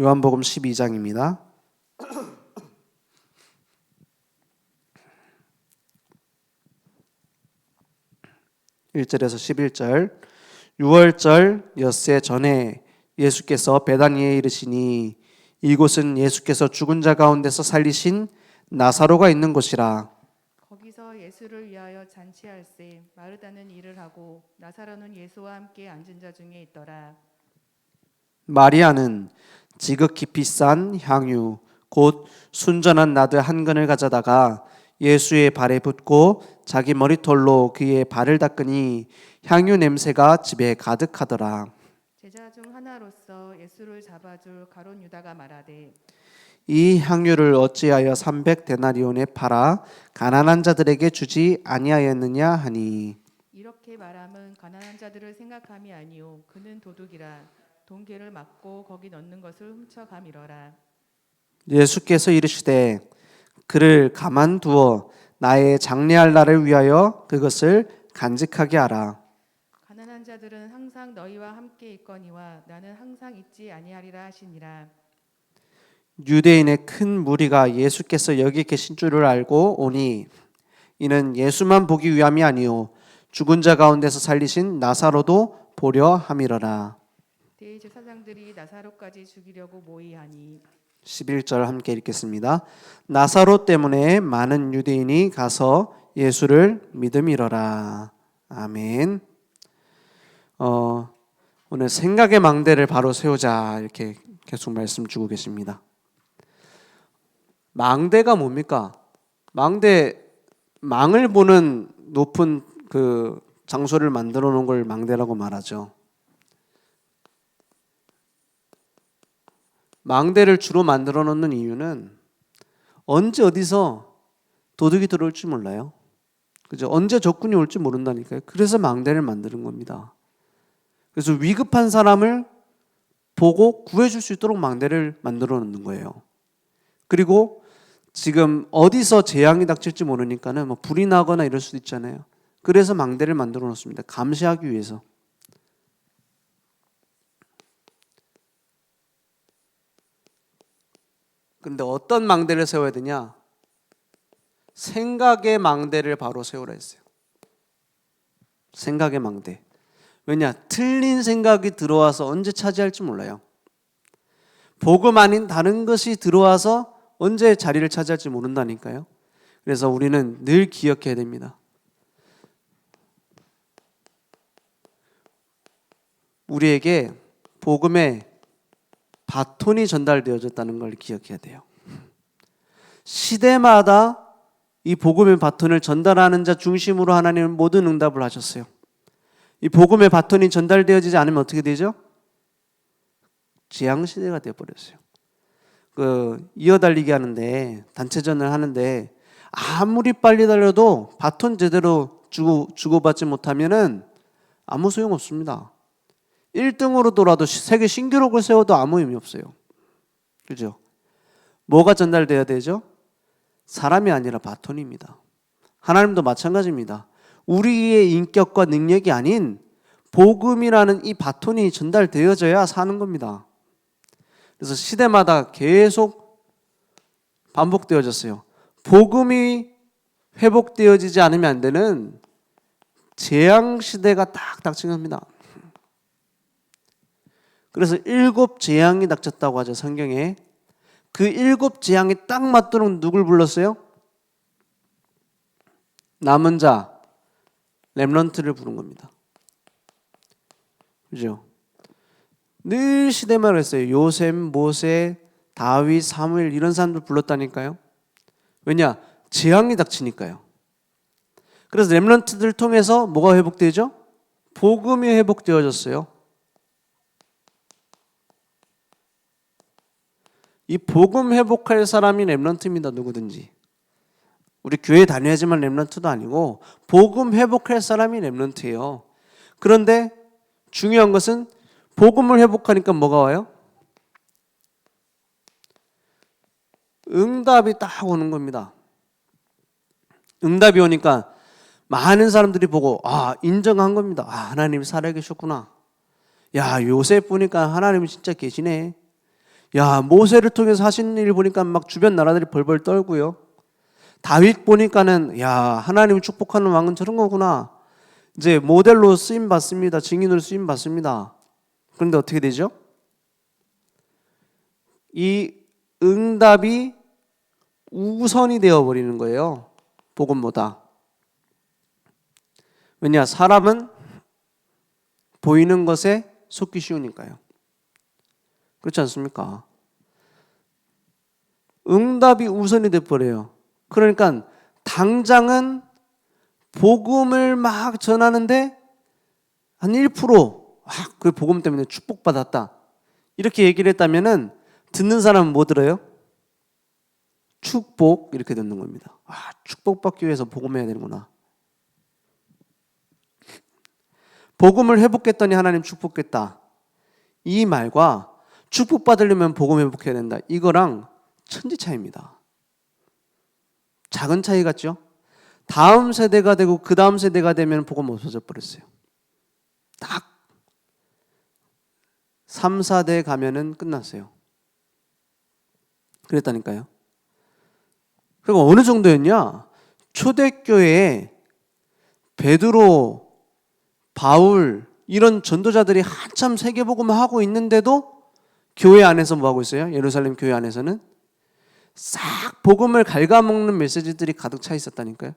요한복음 12장입니다. 1절에서 11절. 6월절 엿새 전에 예수께서 베다니에 이르시니 이곳은 예수께서 죽은 자 가운데서 살리신 나사로가 있는 곳이라. 거기서 예수를 위하여 잔치할세 마르다는 일을 하고 나사로는 예수와 함께 앉은 자 중에 있더라. 마리아는 지극히 비싼 향유 곧 순전한 나드 한 근을 가져다가 예수의 발에 붓고 자기 머리털로 그의 발을 닦으니 향유 냄새가 집에 가득하더라. 제자 중 하나로서 예수를 잡아줄 가룟 유다가 말하되 이 향유를 어찌하여 300데나리온에 팔아 가난한 자들에게 주지 아니하였느냐 하니. 이렇게 말함은 가난한 자들을 생각함이 아니요 그는 도둑이라 돈계를 막고 거기 넣는 것을 훔쳐감이러라. 예수께서 이르시되 그를 가만두어 나의 장례할 날을 위하여 그것을 간직하게 하라. 가난한 자들은 항상 너희와 함께 있거니와 나는 항상 있지 아니하리라 하시니라. 유대인의 큰 무리가 예수께서 여기 계신 줄을 알고 오니 이는 예수만 보기 위함이 아니요 죽은 자 가운데서 살리신 나사로도 보려 함이러라. 대제사장들이 나사로까지 죽이려고 모의하니 11절 함께 읽겠습니다. 나사로 때문에 많은 유대인이 가서 예수를 믿음이러라. 아멘. 오늘 생각의 망대를 바로 세우자 이렇게 계속 말씀 주고 계십니다. 망대가 뭡니까? 망을 보는 높은 그 장소를 만들어 놓은 걸 망대라고 말하죠. 망대를 주로 만들어 놓는 이유는 언제 어디서 도둑이 들어올지 몰라요. 그죠? 언제 적군이 올지 모른다니까요. 그래서 망대를 만드는 겁니다. 그래서 위급한 사람을 보고 구해줄 수 있도록 망대를 만들어 놓는 거예요. 그리고 지금 어디서 재앙이 닥칠지 모르니까는 뭐 불이 나거나 이럴 수도 있잖아요. 그래서 망대를 만들어 놓습니다. 감시하기 위해서. 근데 어떤 망대를 세워야 되냐? 생각의 망대를 바로 세우라 했어요. 생각의 망대. 왜냐? 틀린 생각이 들어와서 언제 차지할지 몰라요. 복음 아닌 다른 것이 들어와서 언제 자리를 차지할지 모른다니까요. 그래서 우리는 늘 기억해야 됩니다. 우리에게 복음의 바톤이 전달되어졌다는 걸 기억해야 돼요. 시대마다 이 복음의 바톤을 전달하는 자 중심으로 하나님은 모든 응답을 하셨어요. 이 복음의 바톤이 전달되어지지 않으면 어떻게 되죠? 재앙 시대가 되어버렸어요. 이어달리기 하는데 단체전을 하는데 아무리 빨리 달려도 바톤 제대로 주고받지 못하면은 아무 소용 없습니다. 1등으로 돌아도 세계 신기록을 세워도 아무 의미 없어요. 그죠? 뭐가 전달돼야 되죠? 사람이 아니라 바톤입니다. 하나님도 마찬가지입니다. 우리의 인격과 능력이 아닌 복음이라는 이 바톤이 전달되어져야 사는 겁니다. 그래서 시대마다 계속 반복되어졌어요. 복음이 회복되어지지 않으면 안 되는 재앙 시대가 딱 닥친 겁니다. 그래서 7 재앙이 닥쳤다고 하죠, 성경에. 그 7 재앙이 딱 맞도록 누굴 불렀어요? 남은 자, 렘넌트를 부른 겁니다. 그죠? 늘 시대마다 했어요. 요셉, 모세, 다윗, 사무엘 이런 사람들 불렀다니까요. 왜냐? 재앙이 닥치니까요. 그래서 렘넌트들을 통해서 뭐가 회복되죠? 복음이 회복되어졌어요. 이 복음 회복할 사람이 렘넌트입니다. 누구든지. 우리 교회 다녀야지만 렘넌트도 아니고 복음 회복할 사람이 렘넌트예요. 그런데 중요한 것은 복음을 회복하니까 뭐가 와요? 응답이 딱 오는 겁니다. 응답이 오니까 많은 사람들이 보고 인정한 겁니다. 하나님이 살아계셨구나. 야, 요셉 보니까 하나님이 진짜 계시네. 야, 모세를 통해서 하신 일 보니까 막 주변 나라들이 벌벌 떨고요. 다윗 보니까는 야, 하나님을 축복하는 왕은 저런 거구나. 이제 모델로 쓰임 받습니다. 증인으로 쓰임 받습니다. 그런데 어떻게 되죠? 이 응답이 우선이 되어 버리는 거예요. 복음보다. 왜냐? 사람은 보이는 것에 속기 쉬우니까요. 그렇지 않습니까? 응답이 우선이 돼 버려요. 그러니까 당장은 복음을 막 전하는데 한 1%, 그 복음 때문에 축복받았다. 이렇게 얘기를 했다면은 듣는 사람은 뭐 들어요? 축복 이렇게 듣는 겁니다. 축복받기 위해서 복음해야 되는구나. 복음을 회복했더니 하나님 축복했다. 이 말과 축복받으려면 복음 회복해야 된다. 이거랑 천지 차이입니다. 작은 차이 같죠? 다음 세대가 되고 그 다음 세대가 되면 복음 없어져 버렸어요. 딱 3, 4대 가면은 끝났어요. 그랬다니까요. 그리고 어느 정도였냐? 초대교회에 베드로, 바울 이런 전도자들이 한참 세계복음을 하고 있는데도 교회 안에서 뭐 하고 있어요? 예루살렘 교회 안에서는 싹 복음을 갉아먹는 메시지들이 가득 차 있었다니까요.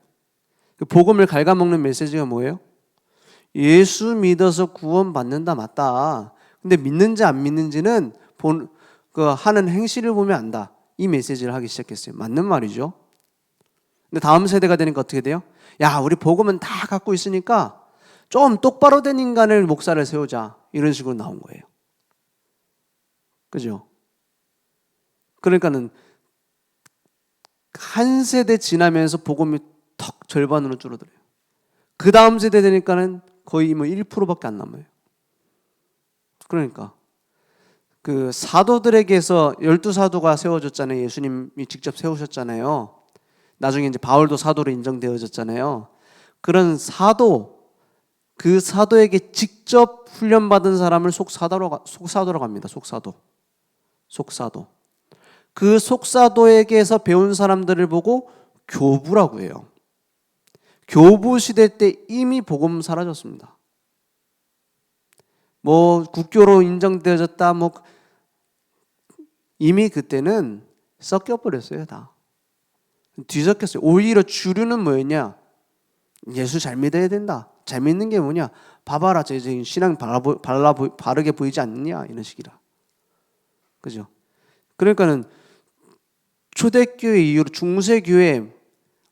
그 복음을 갉아먹는 메시지가 뭐예요? 예수 믿어서 구원받는다 맞다. 근데 믿는지 안 믿는지는 하는 행실을 보면 안다. 이 메시지를 하기 시작했어요. 맞는 말이죠. 근데 다음 세대가 되니까 어떻게 돼요? 야, 우리 복음은 다 갖고 있으니까 좀 똑바로 된 인간을 목사를 세우자. 이런 식으로 나온 거예요. 그죠? 그러니까는 한 세대 지나면서 복음이 턱 절반으로 줄어들어요. 그 다음 세대 되니까는 거의 뭐 1%밖에 안 남아요. 그러니까 그 사도들에게서 12사도가 세워졌잖아요. 예수님이 직접 세우셨잖아요. 나중에 이제 바울도 사도로 인정되어졌잖아요. 그런 사도, 그 사도에게 직접 훈련받은 사람을 속사도라고 합니다. 속사도. 그 속사도에게서 배운 사람들을 보고 교부라고 해요. 교부 시대 때 이미 복음 사라졌습니다. 뭐 국교로 인정되어졌다, 뭐 이미 그때는 섞여 버렸어요, 다. 뒤섞였어요. 오히려 주류는 뭐였냐? 예수 잘 믿어야 된다. 잘 믿는 게 뭐냐? 봐봐라, 제 신앙 바르게 보이지 않느냐? 이런 식이라. 그죠? 그러니까는 초대교회 이후로 중세교회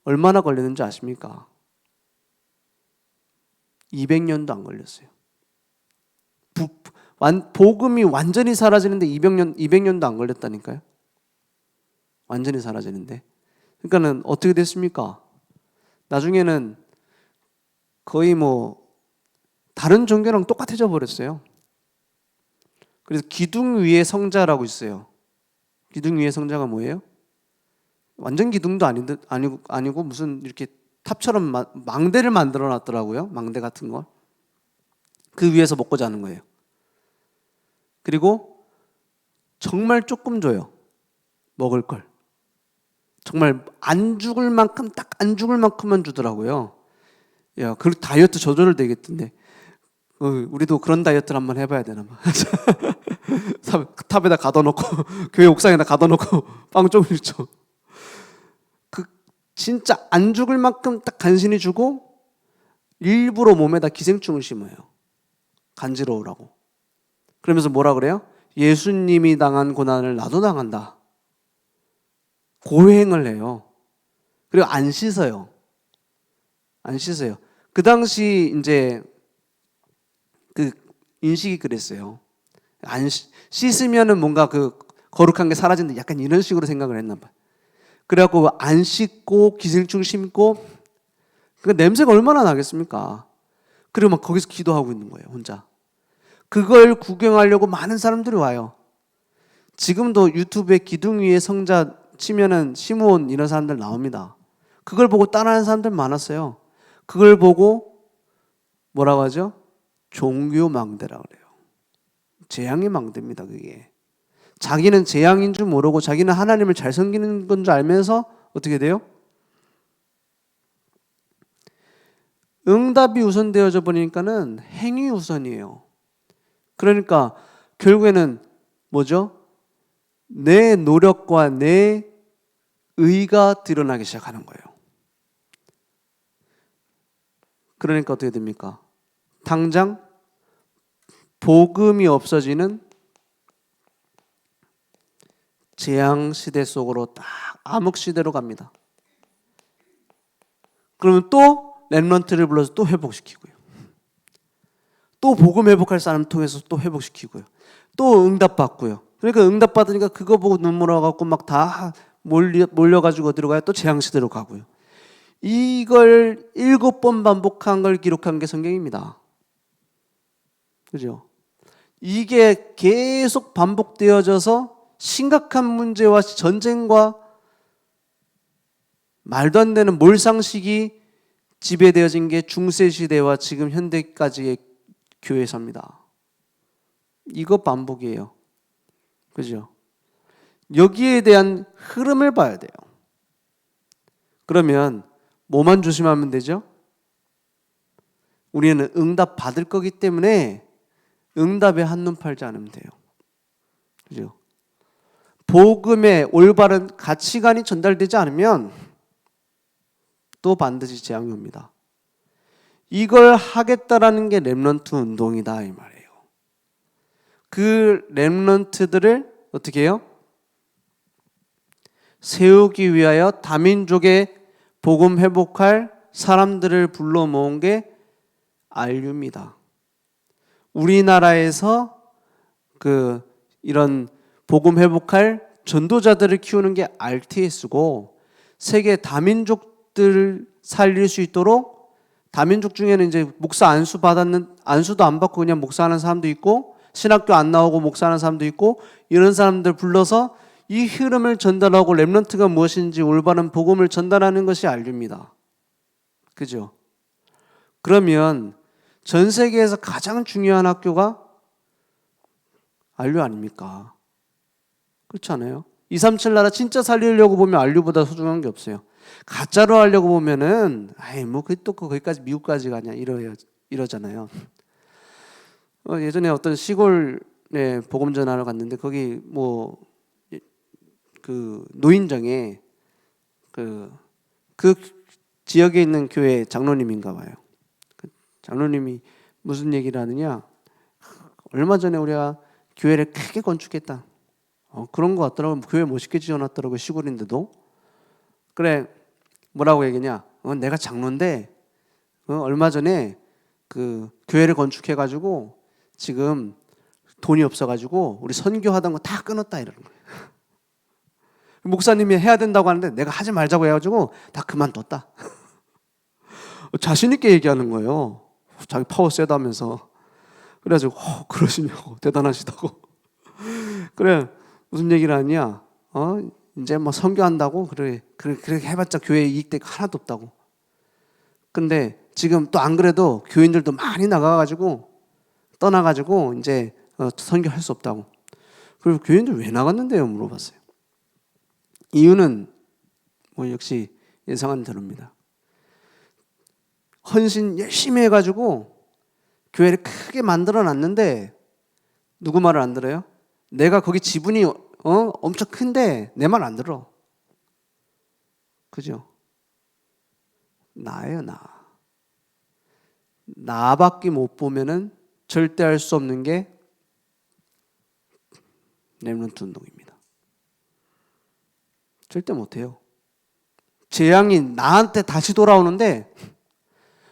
얼마나 걸렸는지 아십니까? 200년도 안 걸렸어요. 복음이 완전히 사라지는데 200년도 안 걸렸다니까요. 완전히 사라지는데. 그러니까는 어떻게 됐습니까? 나중에는 거의 뭐 다른 종교랑 똑같아져 버렸어요. 그래서 기둥 위에 성자라고 있어요. 기둥 위에 성자가 뭐예요? 완전 기둥도 아니고 무슨 이렇게 탑처럼 망대를 만들어 놨더라고요. 망대 같은 걸. 그 위에서 먹고 자는 거예요. 그리고 정말 조금 줘요. 먹을 걸. 정말 안 죽을 만큼, 딱 안 죽을 만큼만 주더라고요. 야, 그 다이어트 저절로 되겠던데. 우리도 그런 다이어트를 한번 해봐야 되나 봐. 탑에다 가둬놓고 교회 옥상에다 가둬놓고 빵 조금 줘. 그 진짜 안 죽을 만큼 딱 간신히 주고 일부러 몸에다 기생충을 심어요. 간지러우라고. 그러면서 뭐라 그래요? 예수님이 당한 고난을 나도 당한다. 고행을 해요. 그리고 안 씻어요. 안 씻어요. 그 당시 이제 그 인식이 그랬어요. 안 씻으면은 뭔가 그 거룩한 게 사라진다. 약간 이런 식으로 생각을 했나 봐요. 그래갖고 안 씻고 기생충 심고 그 냄새가 얼마나 나겠습니까? 그리고 막 거기서 기도하고 있는 거예요, 혼자. 그걸 구경하려고 많은 사람들이 와요. 지금도 유튜브에 기둥 위에 성자 치면은 시므온 이런 사람들 나옵니다. 그걸 보고 따라하는 사람들 많았어요. 그걸 보고 뭐라고 하죠? 종교 망대라고 그래요. 재앙의 망대입니다, 그게. 자기는 재앙인 줄 모르고 자기는 하나님을 잘 섬기는 건 줄 알면서 어떻게 돼요? 응답이 우선되어져 버리니까는 행위 우선이에요. 그러니까 결국에는 뭐죠? 내 노력과 내 의가 드러나기 시작하는 거예요. 그러니까 어떻게 됩니까? 당장 복음이 없어지는 재앙 시대 속으로 딱 암흑 시대로 갑니다. 그러면 또 렘넌트를 불러서 또 회복시키고요. 또 복음 회복할 사람 통해서 또 회복시키고요. 또 응답받고요. 그러니까 응답받으니까 그거 보고 눈물 나갖고 막 다 몰려가지고 어디로 가요? 또 재앙시대로 가고요. 이걸 7번 반복한 걸 기록한 게 성경입니다. 그죠? 이게 계속 반복되어져서 심각한 문제와 전쟁과 말도 안 되는 몰상식이 지배되어진 게 중세시대와 지금 현대까지의 교회사입니다. 이거 반복이에요. 그죠? 여기에 대한 흐름을 봐야 돼요. 그러면 뭐만 조심하면 되죠? 우리는 응답 받을 거기 때문에 응답에 한눈 팔지 않으면 돼요. 그죠? 복음의 올바른 가치관이 전달되지 않으면 또 반드시 재앙이 옵니다. 이걸 하겠다라는 게 렘넌트 운동이다 이 말이에요. 그 렘넌트들을 어떻게 해요? 세우기 위하여 다민족의 복음 회복할 사람들을 불러 모은 게 RU입니다. 우리나라에서 이런 복음 회복할 전도자들을 키우는 게 RTS고 세계 다민족들 살릴 수 있도록 다민족 중에는 이제 목사 안수도 안 받고 그냥 목사하는 사람도 있고 신학교 안 나오고 목사하는 사람도 있고 이런 사람들 불러서 이 흐름을 전달하고 렘넌트가 무엇인지 올바른 복음을 전달하는 것이 RU입니다. 그죠? 그러면 전 세계에서 가장 중요한 학교가 RU 아닙니까? 그렇지 않아요? 237 나라 진짜 살리려고 보면 RU보다 소중한 게 없어요. 가짜로 하려고 보면은 또 거기까지 미국까지 가냐 이러잖아요. 예전에 어떤 시골에 복음 전하러 갔는데 거기 노인정에 그 지역에 있는 교회 장로님인가 봐요. 그 장로님이 무슨 얘기를 하느냐? 얼마 전에 우리가 교회를 크게 건축했다. 그런 거 같더라고요. 교회 멋있게 지어놨더라고요. 시골인데도. 그래, 뭐라고 얘기냐? 내가 장로인데 얼마 전에 그 교회를 건축해가지고 지금 돈이 없어가지고 우리 선교하던 거 다 끊었다 이러는 거예요. 목사님이 해야 된다고 하는데 내가 하지 말자고 해가지고 다 그만뒀다. 자신 있게 얘기하는 거예요. 자기 파워 세다면서. 그래가지고 그러시냐고 대단하시다고. 그래 무슨 얘기를 하냐? 이제 뭐 선교한다고 그렇게 해봤자 교회 이익될 거 하나도 없다고. 근데 지금 또 안 그래도 교인들도 많이 나가가지고 떠나가지고 이제 선교할 수 없다고. 그리고 교인들 왜 나갔는데요? 물어봤어요. 이유는 역시 예상한 대로입니다. 헌신 열심히 해가지고 교회를 크게 만들어놨는데 누구 말을 안 들어요? 내가 거기 지분이 엄청 큰데 내 말 안 들어. 그죠? 나예요, 나. 나밖에 못 보면은 절대 할 수 없는 게 렘넌트 운동입니다. 절대 못해요. 재앙이 나한테 다시 돌아오는데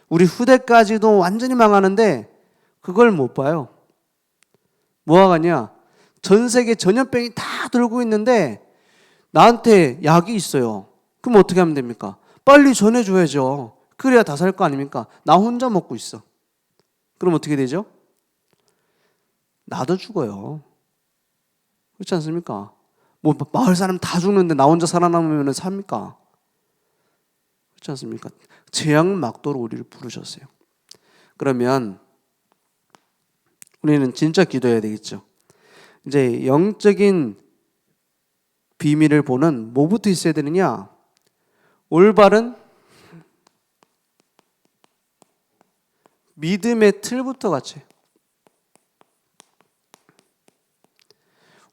우리 후대까지도 완전히 망하는데 그걸 못 봐요. 뭐 하겠냐? 전 세계 전염병이 다 돌고 있는데 나한테 약이 있어요. 그럼 어떻게 하면 됩니까? 빨리 전해줘야죠. 그래야 다 살 거 아닙니까? 나 혼자 먹고 있어. 그럼 어떻게 되죠? 나도 죽어요. 그렇지 않습니까? 마을 사람 다 죽는데 나 혼자 살아남으면 삽니까? 그렇지 않습니까? 재앙 막도로 우리를 부르셨어요. 그러면 우리는 진짜 기도해야 되겠죠. 이제 영적인 비밀을 보는 뭐부터 있어야 되느냐? 올바른 믿음의 틀부터 같이.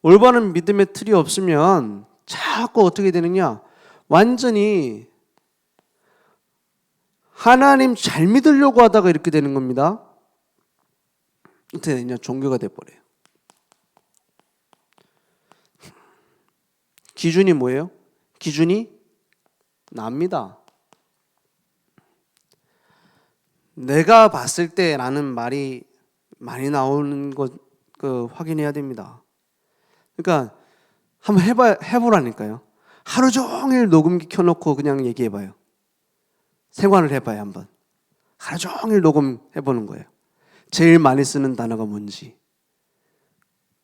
올바른 믿음의 틀이 없으면 자꾸 어떻게 되느냐? 완전히 하나님 잘 믿으려고 하다가 이렇게 되는 겁니다. 어떻게 되냐? 종교가 돼버려요. 기준이 뭐예요? 기준이 납니다. 내가 봤을 때라는 말이 많이 나오는 것 확인해야 됩니다. 그러니까 한번 해보라니까요. 하루 종일 녹음기 켜놓고 그냥 얘기해봐요. 생활을 해봐요 한번. 하루 종일 녹음해보는 거예요. 제일 많이 쓰는 단어가 뭔지,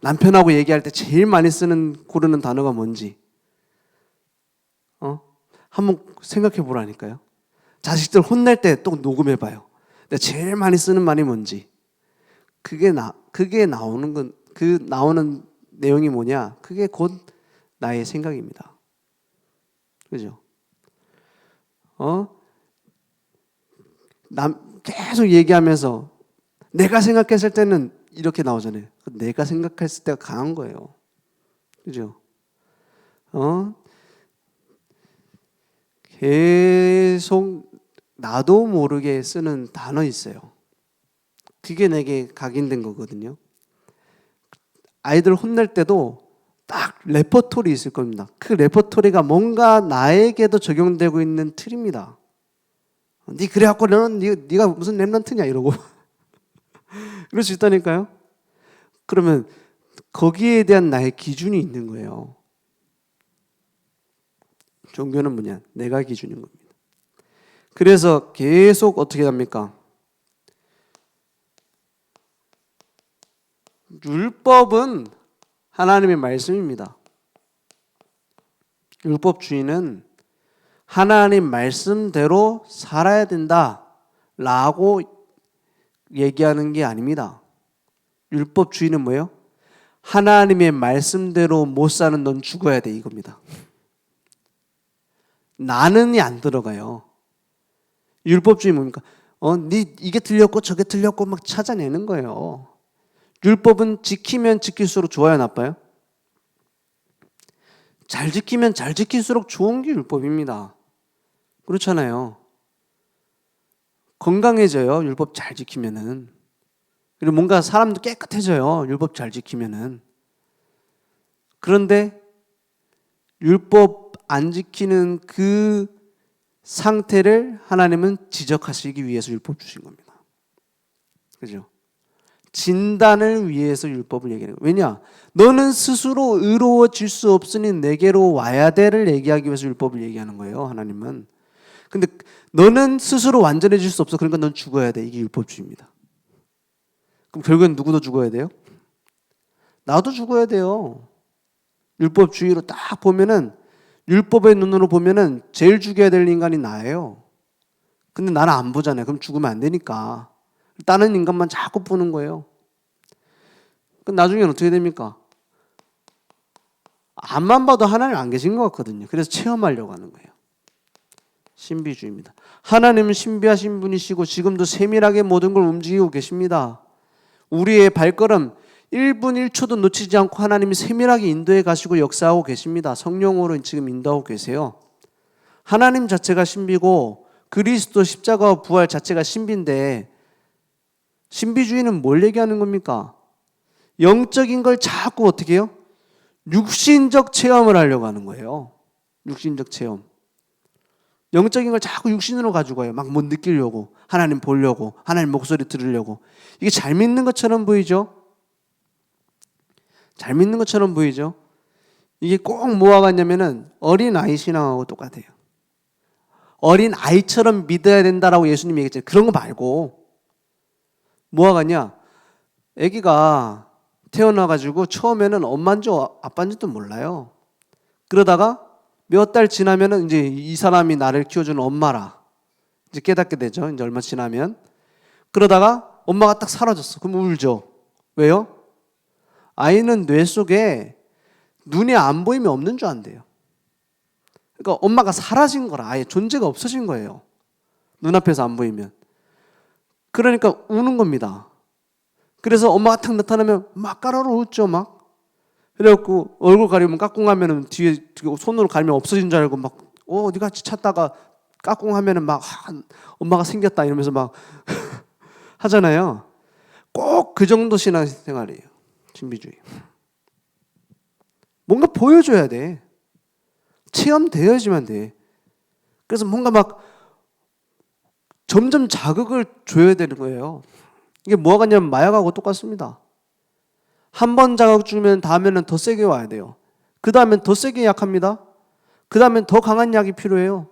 남편하고 얘기할 때 제일 많이 고르는 단어가 뭔지 한번 생각해보라니까요. 자식들 혼낼 때 또 녹음해봐요. 내가 제일 많이 쓰는 말이 뭔지. 그게 나오는 나오는 내용이 뭐냐? 그게 곧 나의 생각입니다. 그죠? 계속 얘기하면서 내가 생각했을 때는 이렇게 나오잖아요. 내가 생각했을 때가 강한 거예요. 그죠? 계속 나도 모르게 쓰는 단어 있어요. 그게 내게 각인된 거거든요. 아이들 혼낼 때도 딱 레퍼토리 있을 겁니다. 그 레퍼토리가 뭔가 나에게도 적용되고 있는 틀입니다. 니 그래갖고 너는 네가 무슨 랩런트냐 이러고 그럴 수 있다니까요. 그러면 거기에 대한 나의 기준이 있는 거예요. 종교는 뭐냐? 내가 기준인 겁니다. 그래서 계속 어떻게 합니까? 율법은 하나님의 말씀입니다. 율법주의는 하나님 말씀대로 살아야 된다라고 얘기하는 게 아닙니다. 율법주의는 뭐예요? 하나님의 말씀대로 못 사는 넌 죽어야 돼 이겁니다. 나는이 안 들어가요. 율법주의 뭡니까? 이게 틀렸고 저게 틀렸고 막 찾아내는 거예요. 율법은 지키면 지킬수록 좋아요, 나빠요? 잘 지키면 잘 지킬수록 좋은 게 율법입니다. 그렇잖아요. 건강해져요, 율법 잘 지키면은. 그리고 뭔가 사람도 깨끗해져요, 율법 잘 지키면은. 그런데 율법 안 지키는 그 상태를 하나님은 지적하시기 위해서 율법 주신 겁니다. 그죠? 진단을 위해서 율법을 얘기하는 거예요. 왜냐? 너는 스스로 의로워질 수 없으니 내게로 와야 돼를 얘기하기 위해서 율법을 얘기하는 거예요, 하나님은. 근데 너는 스스로 완전해질 수 없어. 그러니까 넌 죽어야 돼. 이게 율법주의입니다. 그럼 결국엔 누구도 죽어야 돼요? 나도 죽어야 돼요. 율법주의로 딱 보면은, 율법의 눈으로 보면은 제일 죽여야 될 인간이 나예요. 근데 나는 안 보잖아요. 그럼 죽으면 안 되니까. 다른 인간만 자꾸 보는 거예요. 그럼 나중에는 어떻게 됩니까? 앞만 봐도 하나님 안 계신 것 같거든요. 그래서 체험하려고 하는 거예요. 신비주의입니다. 하나님은 신비하신 분이시고 지금도 세밀하게 모든 걸 움직이고 계십니다. 우리의 발걸음 1분 1초도 놓치지 않고 하나님이 세밀하게 인도해 가시고 역사하고 계십니다. 성령으로 지금 인도하고 계세요. 하나님 자체가 신비고 그리스도 십자가와 부활 자체가 신비인데 신비주의는 뭘 얘기하는 겁니까? 영적인 걸 자꾸 어떻게 해요? 육신적 체험을 하려고 하는 거예요. 육신적 체험. 영적인 걸 자꾸 육신으로 가지고 와요. 막 못 느끼려고, 하나님 보려고, 하나님 목소리 들으려고. 이게 잘 믿는 것처럼 보이죠? 잘 믿는 것처럼 보이죠? 이게 꼭 뭐가 같냐면은 어린 아이 신앙하고 똑같아요. 어린 아이처럼 믿어야 된다라고 예수님이 얘기했잖아요. 그런 거 말고 뭐가 같냐? 아기가 태어나가지고 처음에는 엄마인지 아빠인지도 몰라요. 그러다가 몇 달 지나면은 이제 이 사람이 나를 키워주는 엄마라 이제 깨닫게 되죠. 이제 얼마 지나면. 그러다가 엄마가 딱 사라졌어. 그럼 울죠. 왜요? 아이는 뇌 속에 눈에 안 보이면 없는 줄 안대요. 그러니까 엄마가 사라진 거라. 아예 존재가 없어진 거예요. 눈앞에서 안 보이면. 그러니까 우는 겁니다. 그래서 엄마가 탁 나타나면 막 까르르 웃죠, 막. 그래갖고 얼굴 가리면 까꿍하면은 뒤에 손으로 가리면 없어진 줄 알고 막 어디 같이 찾다가 까꿍하면은 막 엄마가 생겼다 이러면서 막 하잖아요. 꼭 그 정도 신앙생활이에요. 신비주의. 뭔가 보여줘야 돼. 체험되어야지만 돼. 그래서 뭔가 막 점점 자극을 줘야 되는 거예요. 이게 뭐가 같냐면 마약하고 똑같습니다. 한 번 자극 주면 다음에는 더 세게 와야 돼요. 그 다음엔 더 세게 약합니다. 그 다음엔 더 강한 약이 필요해요.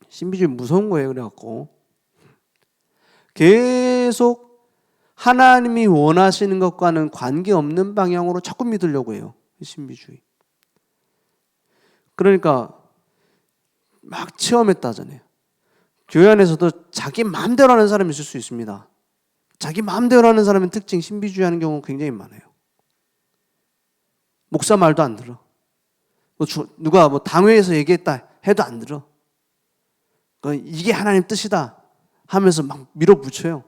신비주의 무서운 거예요. 그래갖고 계속 하나님이 원하시는 것과는 관계없는 방향으로 자꾸 믿으려고 해요. 신비주의. 그러니까 막 체험했다잖아요. 교회 안에서도 자기 마음대로 하는 사람이 있을 수 있습니다. 자기 마음대로 하는 사람의 특징, 신비주의 하는 경우가 굉장히 많아요. 목사 말도 안 들어. 누가 뭐 당회에서 얘기했다 해도 안 들어. 이게 하나님 뜻이다 하면서 막 밀어붙여요.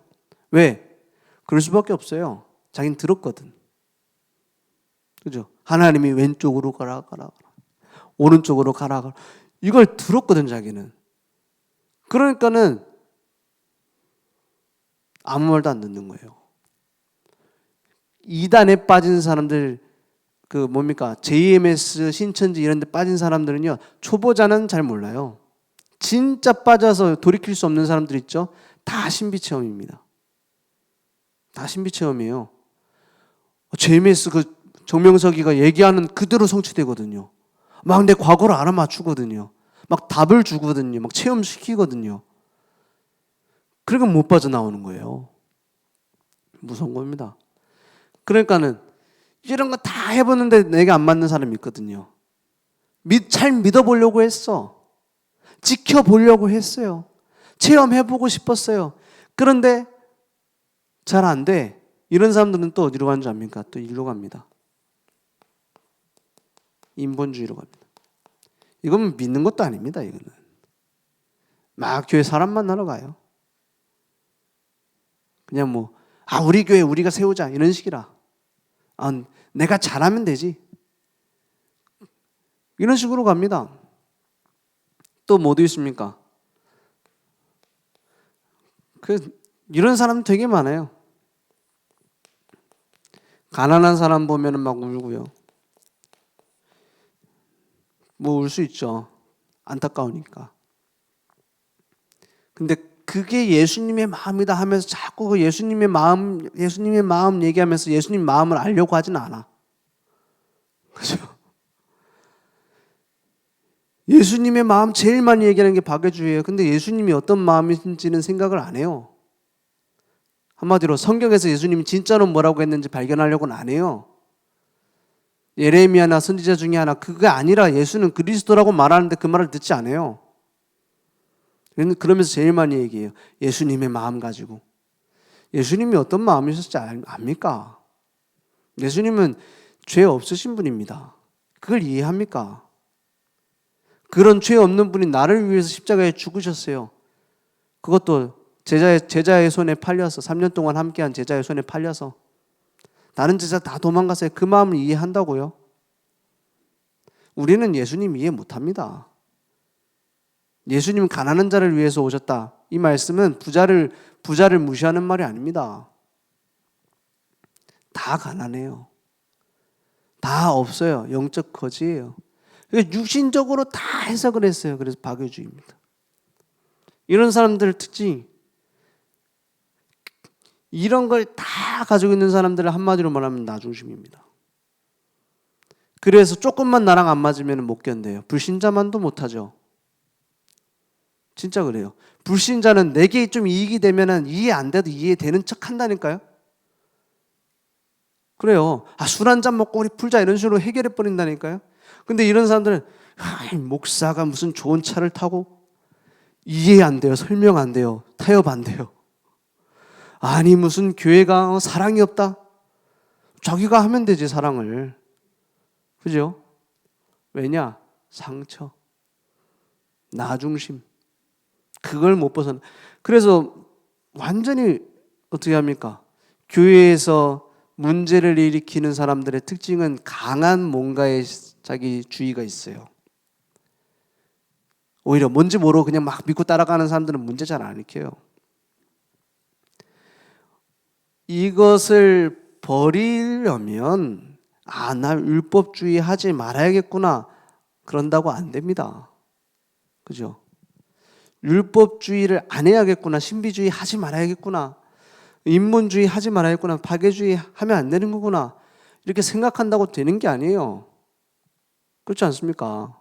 왜? 그럴 수밖에 없어요. 자기는 들었거든. 그죠? 하나님이 왼쪽으로 가라. 오른쪽으로 가라. 이걸 들었거든, 자기는. 그러니까는 아무 말도 안 듣는 거예요. 이단에 빠진 사람들, JMS, 신천지 이런 데 빠진 사람들은요, 초보자는 잘 몰라요. 진짜 빠져서 돌이킬 수 없는 사람들 있죠? 다 신비체험입니다. 다 신비체험이에요. JMS 정명석이가 얘기하는 그대로 성취되거든요. 막 내 과거를 알아맞추거든요. 막 답을 주거든요. 막 체험시키거든요. 그러니까 못 빠져나오는 거예요. 무서운 겁니다. 그러니까는 이런 거 다 해보는데 내게 안 맞는 사람이 있거든요. 잘 믿어보려고 했어. 지켜보려고 했어요. 체험해보고 싶었어요. 그런데 잘 안 돼. 이런 사람들은 또 어디로 가는 줄 압니까? 또 일로 갑니다. 인본주의로 갑니다. 이건 믿는 것도 아닙니다. 이거는 막 교회 사람 만나러 가요. 그냥 우리 교회 우리가 세우자 이런 식이라. 내가 잘하면 되지. 이런 식으로 갑니다. 또 뭐도 있습니까? 이런 사람 되게 많아요. 가난한 사람 보면은 막 울고요. 울 수 있죠. 안타까우니까. 근데 그게 예수님의 마음이다 하면서 자꾸 예수님의 마음 얘기하면서 예수님 마음을 알려고 하진 않아. 그죠? 예수님의 마음 제일 많이 얘기하는 게 박애주의예요. 근데 예수님이 어떤 마음인지는 생각을 안 해요. 한마디로 성경에서 예수님이 진짜로 뭐라고 했는지 발견하려고는 안 해요. 예레미야나 선지자 중에 하나, 그게 아니라 예수는 그리스도라고 말하는데 그 말을 듣지 않아요. 그러면서 제일 많이 얘기해요. 예수님의 마음 가지고. 예수님이 어떤 마음이셨을지 압니까? 예수님은 죄 없으신 분입니다. 그걸 이해합니까? 그런 죄 없는 분이 나를 위해서 십자가에 죽으셨어요. 그것도 제자의 손에 팔려서 3년 동안 함께한 제자의 손에 팔려서. 다른 제자 다 도망갔어요. 그 마음을 이해한다고요? 우리는 예수님 이해 못합니다. 예수님은 가난한 자를 위해서 오셨다. 이 말씀은 부자를 무시하는 말이 아닙니다. 다 가난해요. 다 없어요. 영적 거지예요. 육신적으로 다 해석을 했어요. 그래서 박애주의입니다. 이런 사람들 특징, 이런 걸 다 가지고 있는 사람들을 한마디로 말하면 나중심입니다. 그래서 조금만 나랑 안 맞으면 못 견뎌요. 불신자만도 못하죠. 진짜 그래요. 불신자는 내게 좀 이익이 되면 이해 안 돼도 이해되는 척 한다니까요. 그래요. 술 한 잔 먹고 우리 풀자 이런 식으로 해결해 버린다니까요. 근데 이런 사람들은 목사가 무슨 좋은 차를 타고 이해 안 돼요. 설명 안 돼요. 타협 안 돼요. 아니 무슨 교회가 사랑이 없다. 자기가 하면 되지, 사랑을. 그죠? 왜냐? 상처, 나 중심. 그걸 못 벗어나. 그래서 완전히 어떻게 합니까? 교회에서 문제를 일으키는 사람들의 특징은 강한 뭔가에 자기 주의가 있어요. 오히려 뭔지 모르고 그냥 막 믿고 따라가는 사람들은 문제 잘 안 일으켜요. 이것을 버리려면 나 율법주의 하지 말아야겠구나 그런다고 안 됩니다. 그죠? 율법주의를 안 해야겠구나, 신비주의 하지 말아야겠구나, 인문주의 하지 말아야겠구나, 파괴주의 하면 안 되는 거구나 이렇게 생각한다고 되는 게 아니에요. 그렇지 않습니까?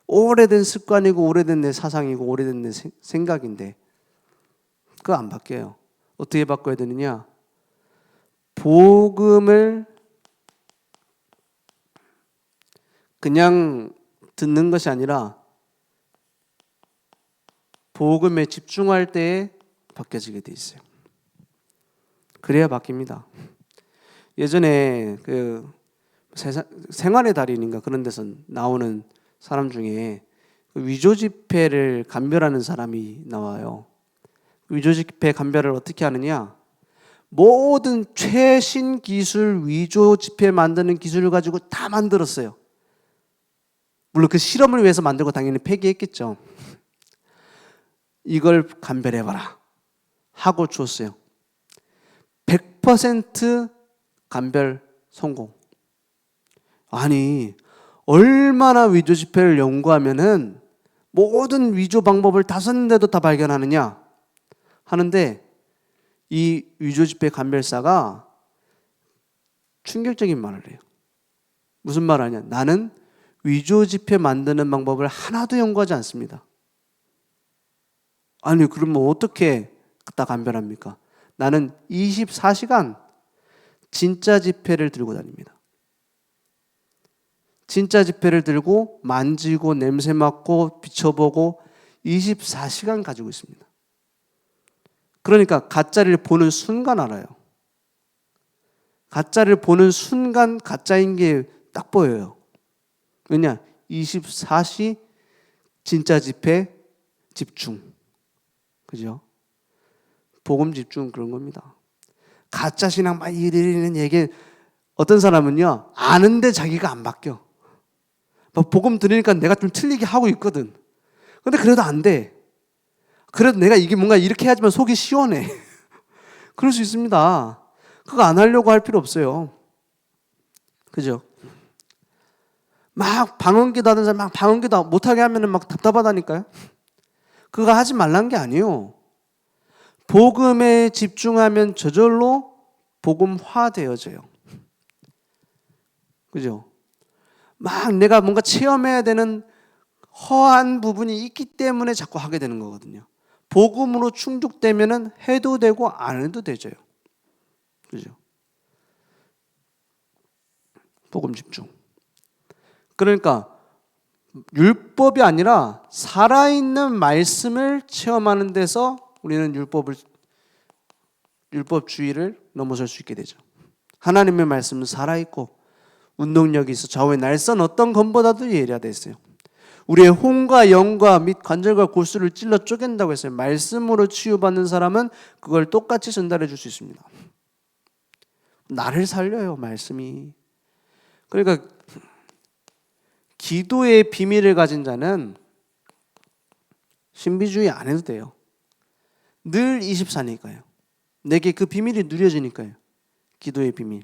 오래된 습관이고 오래된 내 사상이고 오래된 내 생각인데 그거 안 바뀌어요. 어떻게 바꿔야 되느냐? 복음을 그냥 듣는 것이 아니라 복음에 집중할 때에 바뀌어지게 돼 있어요. 그래야 바뀝니다. 예전에 그 생활의 달인인가 그런 데서 나오는 사람 중에 위조 지폐를 감별하는 사람이 나와요. 위조 지폐 감별을 어떻게 하느냐? 모든 최신 기술 위조 지폐 만드는 기술을 가지고 다 만들었어요. 물론 그 실험을 위해서 만들고 당연히 폐기했겠죠. 이걸 감별해봐라 하고 줬어요. 100% 감별 성공. 아니 얼마나 위조 지폐를 연구하면은 모든 위조 방법을 다 썼는데도 다 발견하느냐 하는데 이 위조 지폐 감별사가 충격적인 말을 해요. 무슨 말 하냐? 나는 위조 지폐 만드는 방법을 하나도 연구하지 않습니다. 아니 그러면 어떻게 다 감별합니까? 나는 24시간 진짜 지폐를 들고 다닙니다. 진짜 지폐를 들고 만지고 냄새 맡고 비춰보고 24시간 가지고 있습니다. 그러니까 가짜를 보는 순간 알아요. 가짜를 보는 순간 가짜인 게 딱 보여요. 왜냐? 24시 진짜 지폐 집중. 그죠? 복음 집중 그런 겁니다. 가짜 신앙 막 이러는 얘기 어떤 사람은요 아는데 자기가 안 바뀌어. 막 복음 들으니까 내가 좀 틀리게 하고 있거든. 근데 그래도 안 돼. 그래도 내가 이게 뭔가 이렇게 해야지만 속이 시원해. 그럴 수 있습니다. 그거 안 하려고 할 필요 없어요. 그죠? 막 방언기도 하는 사람 막 방언기도 못하게 하면은 막 답답하다니까요. 그거 하지 말란 게 아니에요. 복음에 집중하면 저절로 복음화 되어져요. 그죠? 막 내가 뭔가 체험해야 되는 허한 부분이 있기 때문에 자꾸 하게 되는 거거든요. 복음으로 충족되면은 해도 되고 안 해도 되죠. 그죠? 복음 집중. 그러니까 율법이 아니라 살아있는 말씀을 체험하는 데서 우리는 율법주의를 넘어설 수 있게 되죠. 하나님의 말씀은 살아있고 운동력이 있어 좌우의 날선 어떤 검보다도 예리하다 했어요. 우리의 혼과 영과 및 관절과 골수를 찔러 쪼갠다고 했어요. 말씀으로 치유받는 사람은 그걸 똑같이 전달해 줄 수 있습니다. 나를 살려요, 말씀이. 그러니까 기도의 비밀을 가진 자는 신비주의 안 해도 돼요. 늘 24니까요. 내게 그 비밀이 누려지니까요. 기도의 비밀.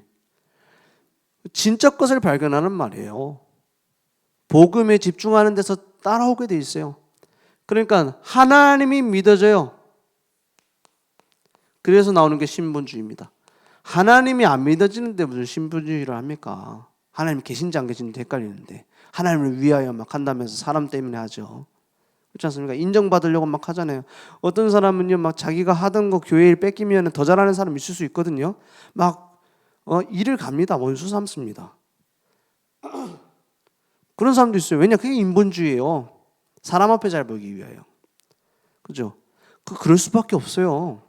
진짜 것을 발견하는 말이에요. 복음에 집중하는 데서 따라오게 돼 있어요. 그러니까 하나님이 믿어져요. 그래서 나오는 게 신분주의입니다. 하나님이 안 믿어지는데 무슨 신분주의를 합니까? 하나님 계신지 안 계신지 헷갈리는데 하나님을 위하여 막 한다면서 사람 때문에 하죠. 그렇지 않습니까? 인정받으려고 막 하잖아요. 어떤 사람은요 막 자기가 하던 거 교회 일 뺏기면 더 잘하는 사람 있을 수 있거든요. 막 일을 갑니다. 원수 삼습니다. 그런 사람도 있어요. 왜냐? 그게 인본주의예요. 사람 앞에 잘 보이기 위하여. 그죠? 그럴 수밖에 없어요.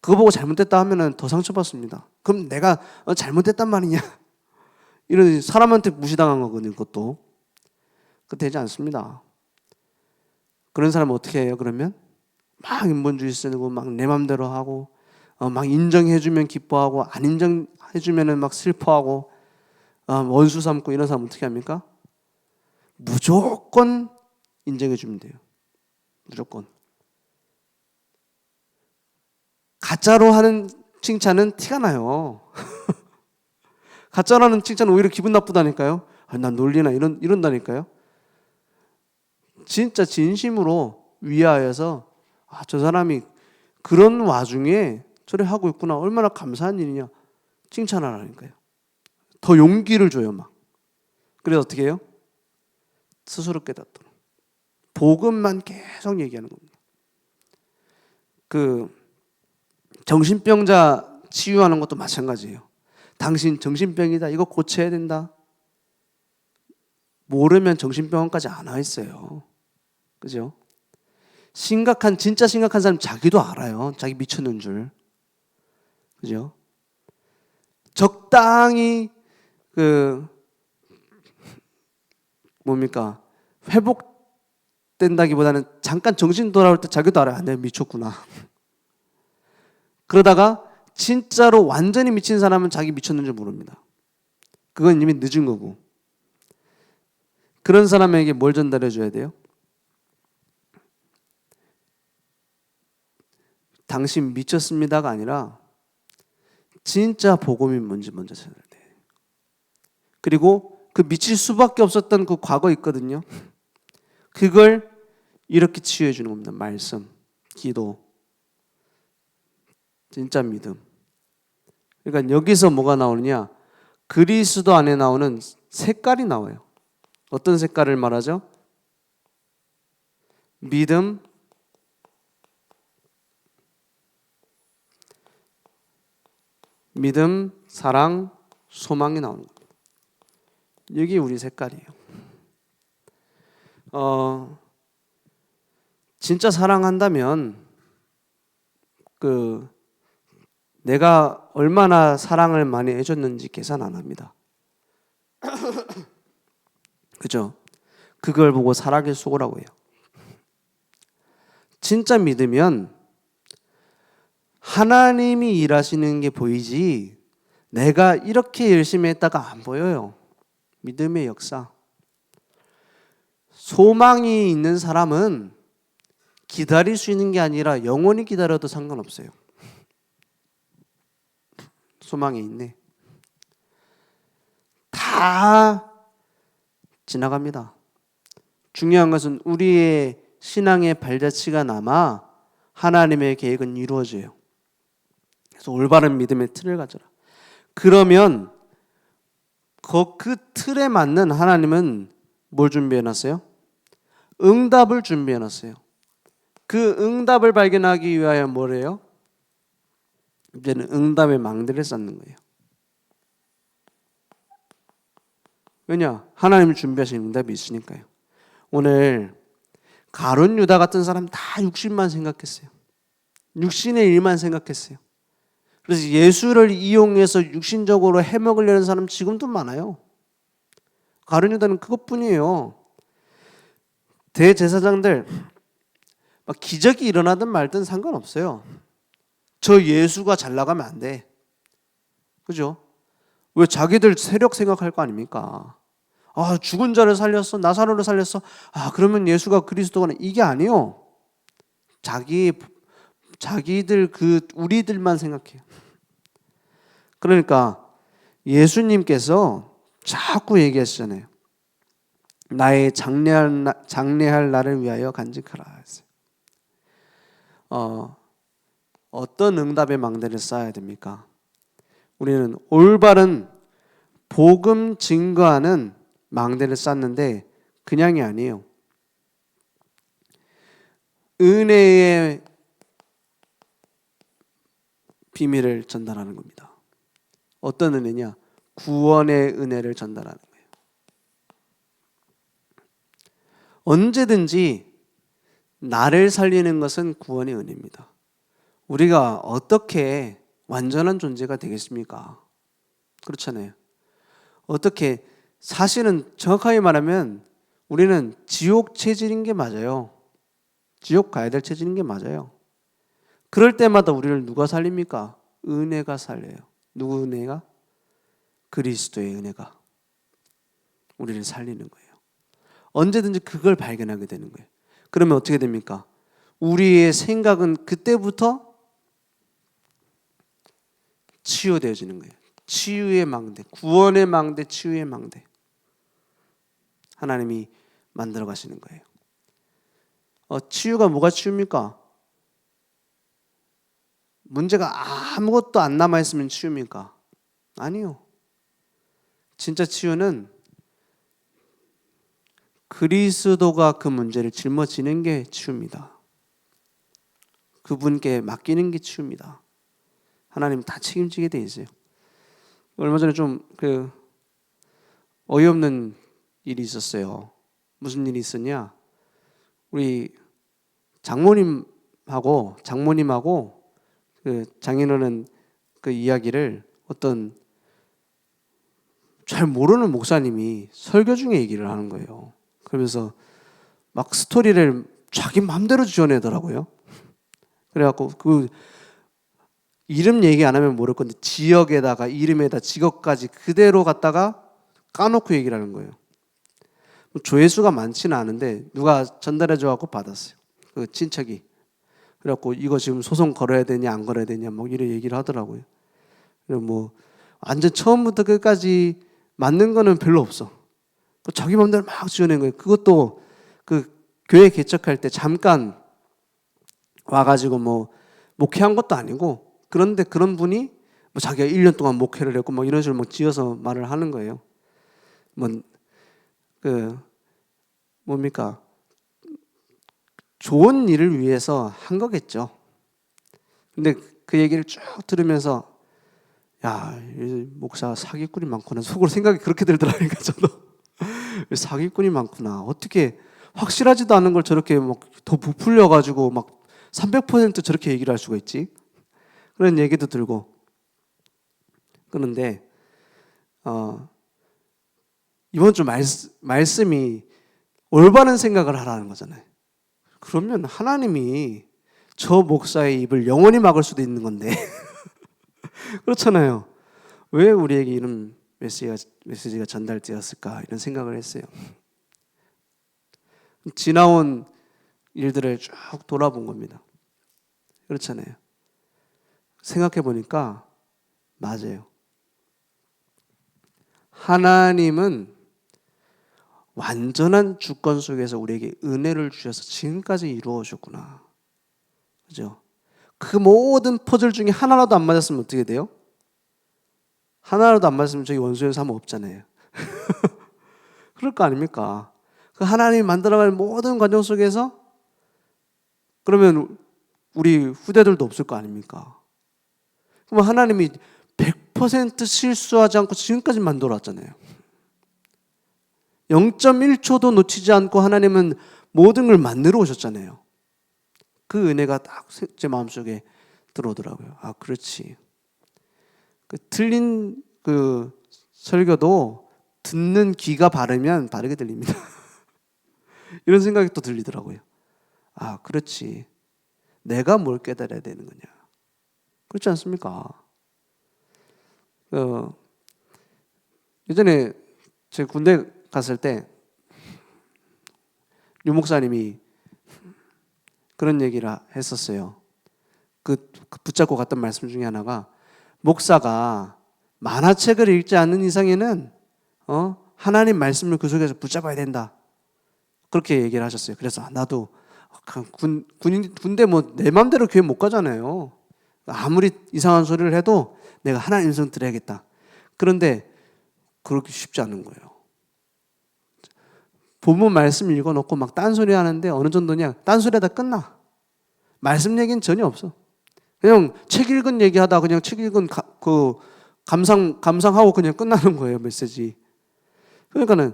그거 보고 잘못됐다 하면은 더 상처받습니다. 그럼 내가 잘못됐단 말이냐? 이런 사람한테 무시당한 거거든요. 그것도. 그 되지 않습니다. 그런 사람은 어떻게 해요? 그러면 막 인본주의 쓰고 막 내 맘대로 하고 막 인정해주면 기뻐하고 안 인정해주면은 막 슬퍼하고 원수 삼고 이런 사람 어떻게 합니까? 무조건 인정해주면 돼요. 무조건. 가짜로 하는 칭찬은 티가 나요. 가짜로 하는 칭찬은 오히려 기분 나쁘다니까요. 난 놀리나 이런다니까요. 진짜 진심으로 위하여서 저 사람이 그런 와중에 저래 하고 있구나. 얼마나 감사한 일이냐. 칭찬하라니까요. 더 용기를 줘요, 막. 그래서 어떻게 해요? 스스로 깨닫도록. 복음만 계속 얘기하는 겁니다. 그 정신병자 치유하는 것도 마찬가지예요. 당신 정신병이다. 이거 고쳐야 된다. 모르면 정신병원까지 안 와 있어요. 그죠? 진짜 심각한 사람 자기도 알아요. 자기 미쳤는 줄. 그죠? 적당히 회복된다기보다는 잠깐 정신 돌아올 때 자기도 알아요. 내가 미쳤구나. 그러다가 진짜로 완전히 미친 사람은 자기 미쳤는 줄 모릅니다. 그건 이미 늦은 거고. 그런 사람에게 뭘 전달해 줘야 돼요? 당신 미쳤습니다가 아니라 진짜 복음이 뭔지 먼저 전달해야 돼요. 그리고 그 미칠 수밖에 없었던 그 과거 있거든요. 그걸 이렇게 치유해 주는 겁니다. 말씀, 기도, 진짜 믿음. 그러니까 여기서 뭐가 나오느냐? 그리스도 안에 나오는 색깔이 나와요. 어떤 색깔을 말하죠? 믿음, 사랑, 소망이 나오는 겁니다. 여기 우리 색깔이에요. 진짜 사랑한다면 내가 얼마나 사랑을 많이 해줬는지 계산 안 합니다. 그죠? 그걸 보고 사랑의 수고라고 해요. 진짜 믿으면 하나님이 일하시는 게 보이지 내가 이렇게 열심히 했다가 안 보여요. 믿음의 역사. 소망이 있는 사람은 기다릴 수 있는 게 아니라 영원히 기다려도 상관없어요. 소망이 있네. 다 지나갑니다. 중요한 것은 우리의 신앙의 발자취가 남아 하나님의 계획은 이루어져요. 그래서 올바른 믿음의 틀을 가져라. 그러면 그 틀에 맞는 하나님은 뭘 준비해놨어요? 응답을 준비해놨어요. 그 응답을 발견하기 위하여 뭐래요? 이제는 응답의 망대를 쌓는 거예요. 왜냐? 하나님이 준비하신 응답이 있으니까요. 오늘 가룟 유다 같은 사람 다 육신만 생각했어요. 육신의 일만 생각했어요. 그래서 예수를 이용해서 육신적으로 해먹으려는 사람 지금도 많아요. 가룟 유다는 그것뿐이에요. 대제사장들 막 기적이 일어나든 말든 상관없어요. 저 예수가 잘 나가면 안 돼. 그죠? 왜 자기들 세력 생각할 거 아닙니까? 죽은 자를 살렸어. 나사로를 살렸어. 그러면 예수가 그리스도가 이게 아니에요. 자기들 우리들만 생각해요. 그러니까 예수님께서 자꾸 얘기하시잖아요. 나의 장래할 날을 위하여 간직하라. 어떤 응답의 망대를 쌓아야 됩니까? 우리는 올바른 복음 증거하는 망대를 쌓는데 그냥이 아니에요. 은혜의 비밀을 전달하는 겁니다. 어떤 은혜냐? 구원의 은혜를 전달하는 거예요. 언제든지 나를 살리는 것은 구원의 은혜입니다. 우리가 어떻게 완전한 존재가 되겠습니까? 그렇잖아요. 어떻게 사실은 정확하게 말하면 우리는 지옥 체질인 게 맞아요. 지옥 가야 될 체질인 게 맞아요. 그럴 때마다 우리를 누가 살립니까? 은혜가 살려요. 누구 은혜가? 그리스도의 은혜가 우리를 살리는 거예요. 언제든지 그걸 발견하게 되는 거예요. 그러면 어떻게 됩니까? 우리의 생각은 그때부터 치유되어지는 거예요. 치유의 망대, 구원의 망대, 치유의 망대. 하나님이 만들어 가시는 거예요. 치유가 뭐가 치유입니까? 문제가 아무것도 안 남아있으면 치유입니까? 아니요. 진짜 치유는 그리스도가 그 문제를 짊어지는 게 치유입니다. 그분께 맡기는 게 치유입니다. 하나님 다 책임지게 돼 있어요. 얼마 전에 좀 어이없는 일이 있었어요. 무슨 일이 있었냐? 우리 장모님하고 그 장인어른 그 이야기를 어떤 잘 모르는 목사님이 설교 중에 얘기를 하는 거예요. 그러면서 막 스토리를 자기 마음대로 지어내더라고요. 그래갖고 그 이름 얘기 안 하면 모를 건데 지역에다가 이름에다 직업까지 그대로 갖다가 까놓고 얘기를 하는 거예요. 조회수가 많지는 않은데 누가 전달해줘갖고 받았어요. 그 친척이. 그래갖고 이거 지금 소송 걸어야 되냐 안 걸어야 되냐 뭐 이런 얘기를 하더라고요. 그리고 뭐 완전 처음부터 끝까지 맞는 거는 별로 없어. 자기 마음대로 막 지어낸 거예요. 그것도 그 교회 개척할 때 잠깐 와가지고 뭐 목회한 것도 아니고 그런데 그런 분이 뭐 자기가 1년 동안 목회를 했고 뭐 이런 식으로 막 지어서 말을 하는 거예요. 뭡니까? 좋은 일을 위해서 한 거겠죠. 근데 그 얘기를 쭉 들으면서 야, 이 목사 사기꾼이 많구나. 속으로 생각이 그렇게 들더라니까 저도. 사기꾼이 많구나. 어떻게 확실하지도 않은 걸 저렇게 막 더 부풀려 가지고 막 300% 저렇게 얘기를 할 수가 있지? 그런 얘기도 들고. 그런데 이번 주 말씀이 올바른 생각을 하라는 거잖아요. 그러면 하나님이 저 목사의 입을 영원히 막을 수도 있는 건데 그렇잖아요. 왜 우리에게 이런 메시지가 전달되었을까 이런 생각을 했어요. 지나온 일들을 쭉 돌아본 겁니다. 그렇잖아요. 생각해 보니까 맞아요. 하나님은 완전한 주권 속에서 우리에게 은혜를 주셔서 지금까지 이루어 오셨구나. 그죠? 그 모든 퍼즐 중에 하나라도 안 맞았으면 어떻게 돼요? 하나라도 안 맞았으면 저기 원수의 삶은 없잖아요. 그럴 거 아닙니까? 그 하나님이 만들어갈 모든 과정 속에서 그러면 우리 후대들도 없을 거 아닙니까? 그럼 하나님이 100% 실수하지 않고 지금까지 만들어 왔잖아요. 0.1초도 놓치지 않고 하나님은 모든 걸 만들어 오셨잖아요. 그 은혜가 딱 제 마음속에 들어오더라고요. 아, 그렇지. 그 틀린 그 설교도 듣는 귀가 바르면 바르게 들립니다. 이런 생각이 또 들리더라고요. 아, 그렇지. 내가 뭘 깨달아야 되는 거냐. 그렇지 않습니까? 예전에 제 군대 갔을 때 유 목사님이 그런 얘기를 했었어요. 그 붙잡고 갔던 말씀 중에 하나가 목사가 만화책을 읽지 않는 이상에는 하나님 말씀을 그 속에서 붙잡아야 된다. 그렇게 얘기를 하셨어요. 그래서 나도 군대 뭐 내 마음대로 교회 못 가잖아요. 아무리 이상한 소리를 해도 내가 하나님 음성 들어야겠다. 그런데 그렇게 쉽지 않은 거예요. 본문 말씀 읽어놓고 막 딴소리 하는데 어느 정도냐? 딴소리하다 끝나. 말씀 얘기는 전혀 없어. 그냥 책 읽은 얘기하다 그냥 책 읽은 감상하고 그냥 끝나는 거예요, 메시지. 그러니까는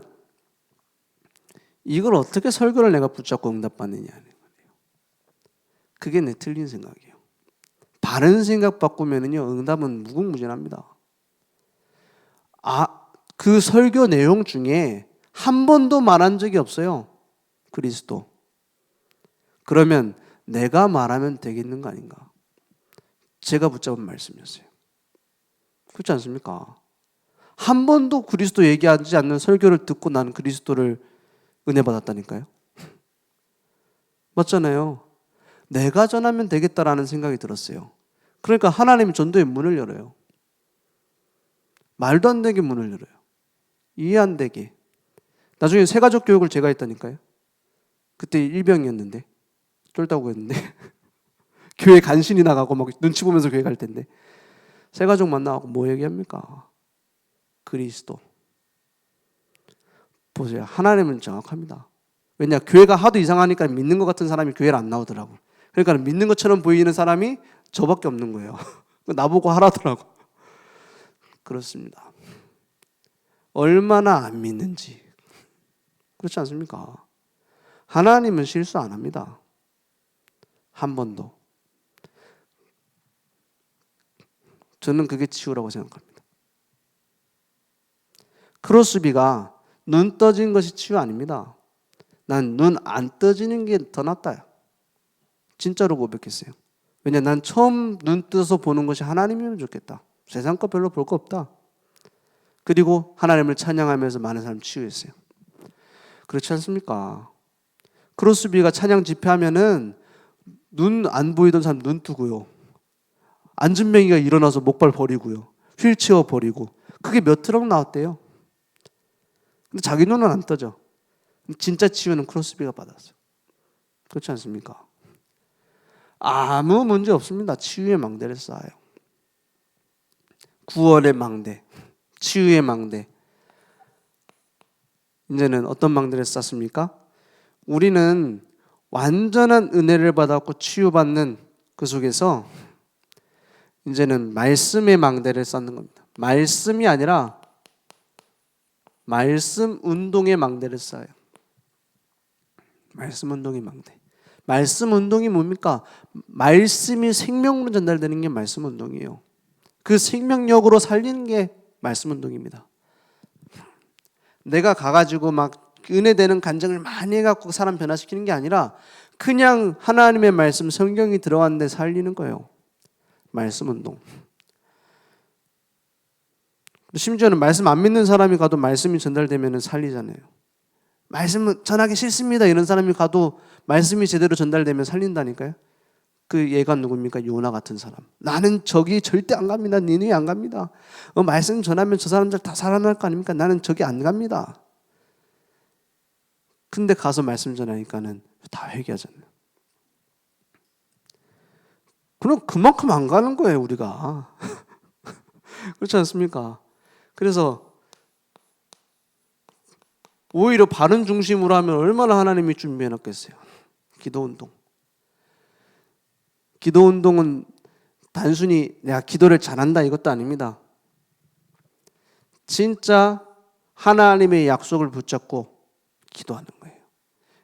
이걸 어떻게 설교를 내가 붙잡고 응답받느냐 하는 거예요. 그게 내 틀린 생각이에요. 바른 생각 바꾸면은요, 응답은 무궁무진합니다. 그 설교 내용 중에 한 번도 말한 적이 없어요. 그리스도. 그러면 내가 말하면 되겠는 거 아닌가? 제가 붙잡은 말씀이었어요. 그렇지 않습니까? 한 번도 그리스도 얘기하지 않는 설교를 듣고 나는 그리스도를 은혜 받았다니까요. 맞잖아요. 내가 전하면 되겠다라는 생각이 들었어요. 그러니까 하나님이 전도의 문을 열어요. 말도 안 되게 문을 열어요. 이해 안 되게. 나중에 새가족 교육을 제가 했다니까요. 그때 일병이었는데 쫄다고 했는데 교회 간신히 나가고 막 눈치 보면서 교회 갈 텐데 새가족 만나고 뭐 얘기합니까? 그리스도. 보세요. 하나님은 정확합니다. 왜냐? 교회가 하도 이상하니까 믿는 것 같은 사람이 교회를 안 나오더라고. 그러니까 믿는 것처럼 보이는 사람이 저밖에 없는 거예요. 나보고 하라더라고. 그렇습니다. 얼마나 안 믿는지. 그렇지 않습니까? 하나님은 실수 안 합니다. 한 번도. 저는 그게 치유라고 생각합니다. 크로스비가 눈 떠진 것이 치유 아닙니다. 난 눈 안 떠지는 게 더 낫다. 진짜로 고백했어요. 왜냐, 난 처음 눈 떠서 보는 것이 하나님이면 좋겠다. 세상 거 별로 볼 거 없다. 그리고 하나님을 찬양하면서 많은 사람 치유했어요. 그렇지 않습니까? 크로스비가 찬양 집회하면은 눈 안 보이던 사람 눈 뜨고요. 안진뱅이가 일어나서 목발 버리고요. 휠체어 버리고. 그게 몇 트럭 나왔대요. 근데 자기 눈은 안 떠져. 진짜 치유는 크로스비가 받았어요. 그렇지 않습니까? 아무 문제 없습니다. 치유의 망대를 쌓아요. 구원의 망대, 치유의 망대. 이제는 어떤 망대를 쌓습니까? 우리는 완전한 은혜를 받았고 치유받는 그 속에서 이제는 말씀의 망대를 쌓는 겁니다. 말씀이 아니라 말씀 운동의 망대를 쌓아요. 말씀 운동의 망대. 말씀 운동이 뭡니까? 말씀이 생명으로 전달되는 게 말씀 운동이에요. 그 생명력으로 살리는 게 말씀 운동입니다. 내가 가가지고 막 은혜되는 간증을 많이 해갖고 사람 변화시키는 게 아니라 그냥 하나님의 말씀 성경이 들어왔는데 살리는 거예요. 말씀 운동. 심지어는 말씀 안 믿는 사람이 가도 말씀이 전달되면 살리잖아요. 말씀 전하기 싫습니다 이런 사람이 가도 말씀이 제대로 전달되면 살린다니까요. 그 얘가 누굽니까? 요나 같은 사람. 나는 저기 절대 안 갑니다. 니네 안 갑니다. 말씀 전하면 저 사람들 다 살아날 거 아닙니까? 나는 저기 안 갑니다. 근데 가서 말씀 전하니까는 다 회개하잖아요. 그럼 그만큼 안 가는 거예요, 우리가. 그렇지 않습니까? 그래서 오히려 바른 중심으로 하면 얼마나 하나님이 준비해 놨겠어요. 기도운동. 기도운동은 단순히 내가 기도를 잘한다 이것도 아닙니다. 진짜 하나님의 약속을 붙잡고 기도하는 거예요.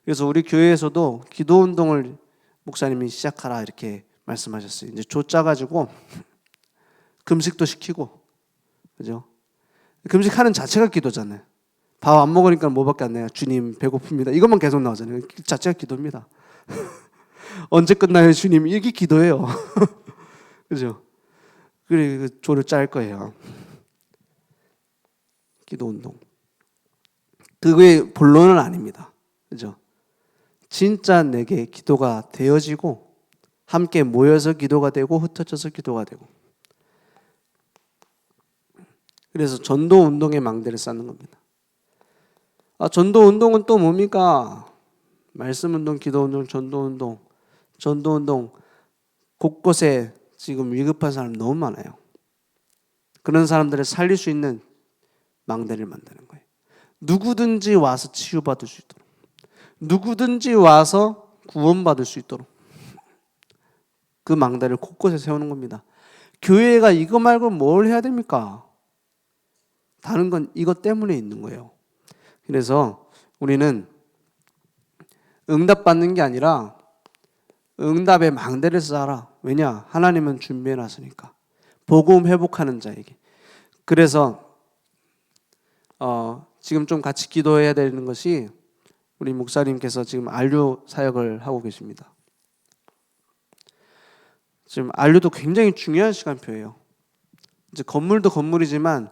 그래서 우리 교회에서도 기도운동을 목사님이 시작하라 이렇게 말씀하셨어요. 이제 조 짜가지고 금식도 시키고, 그죠? 금식하는 자체가 기도잖아요. 밥 안 먹으니까 뭐밖에 안 나요. 주님 배고픕니다. 이것만 계속 나오잖아요. 그 자체가 기도입니다. 언제 끝나요, 주님? 이게 기도예요. 그죠? 그래, 그 조를 짤 거예요. 기도 운동. 그게 본론은 아닙니다. 그죠? 진짜 내게 기도가 되어지고, 함께 모여서 기도가 되고, 흩어져서 기도가 되고. 그래서 전도 운동의 망대를 쌓는 겁니다. 전도 운동은 또 뭡니까? 말씀 운동, 기도 운동, 전도 운동. 전도 운동 곳곳에 지금 위급한 사람 너무 많아요. 그런 사람들을 살릴 수 있는 망대를 만드는 거예요. 누구든지 와서 치유받을 수 있도록, 누구든지 와서 구원받을 수 있도록 그 망대를 곳곳에 세우는 겁니다. 교회가 이거 말고 뭘 해야 됩니까? 다른 건 이것 때문에 있는 거예요. 그래서 우리는 응답받는 게 아니라 응답의 망대를 쌓아라. 왜냐? 하나님은 준비해 놨으니까. 복음 회복하는 자에게. 그래서 지금 좀 같이 기도해야 되는 것이 우리 목사님께서 지금 안류 사역을 하고 계십니다. 지금 안류도 굉장히 중요한 시간표예요. 이제 건물도 건물이지만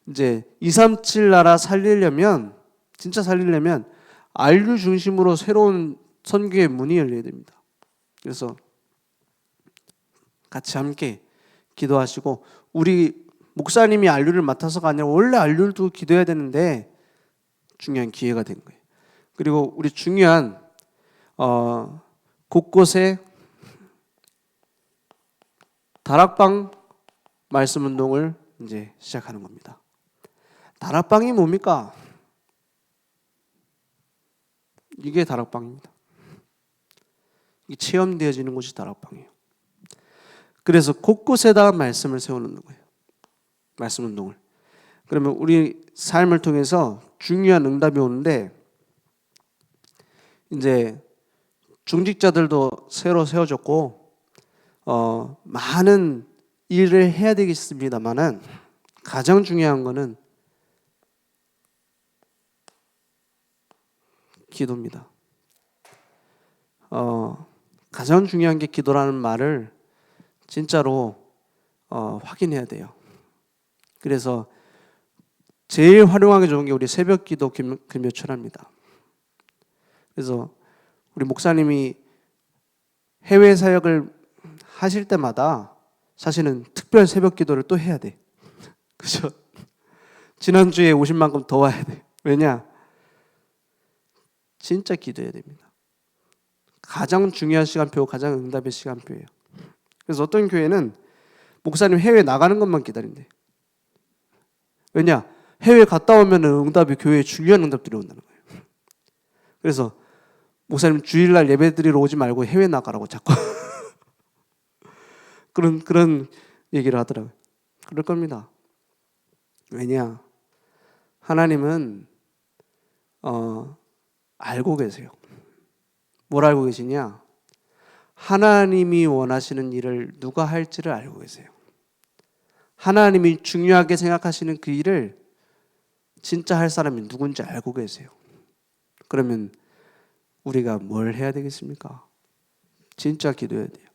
이제 237 나라 살리려면 진짜 살리려면 안류 중심으로 새로운 선교의 문이 열려야 됩니다. 그래서 같이 함께 기도하시고 우리 목사님이 안류를 맡아서가 아니라 원래 안류도 기도해야 되는데 중요한 기회가 된 거예요. 그리고 우리 중요한 곳곳에 다락방 말씀 운동을 이제 시작하는 겁니다. 다락방이 뭡니까? 이게 다락방입니다. 이게 체험되어지는 곳이 다락방이에요. 그래서 곳곳에다가 말씀을 세워놓는 거예요. 말씀 운동을. 그러면 우리 삶을 통해서 중요한 응답이 오는데 이제 중직자들도 새로 세워졌고 많은 일을 해야 되겠습니다만은 가장 중요한 거는 기도입니다. 가장 중요한 게 기도라는 말을 진짜로 확인해야 돼요. 그래서 제일 활용하기 좋은 게 우리 새벽 기도 금요철합니다. 그래서 우리 목사님이 해외 사역을 하실 때마다 사실은 특별 새벽 기도를 또 해야 돼. 그죠? 지난주에 오신 만큼 더 와야 돼. 왜냐? 진짜 기도해야 됩니다. 가장 중요한 시간표, 가장 응답의 시간표예요. 그래서 어떤 교회는 목사님 해외 나가는 것만 기다린대. 왜냐? 해외 갔다 오면 응답이 교회에 중요한 응답들이 온다는 거예요. 그래서 목사님 주일날 예배 드리러 오지 말고 해외 나가라고 자꾸 그런 얘기를 하더라고요. 그럴 겁니다. 왜냐? 하나님은 알고 계세요. 뭘 알고 계시냐? 하나님이 원하시는 일을 누가 할지를 알고 계세요. 하나님이 중요하게 생각하시는 그 일을 진짜 할 사람이 누군지 알고 계세요. 그러면 우리가 뭘 해야 되겠습니까? 진짜 기도해야 돼요.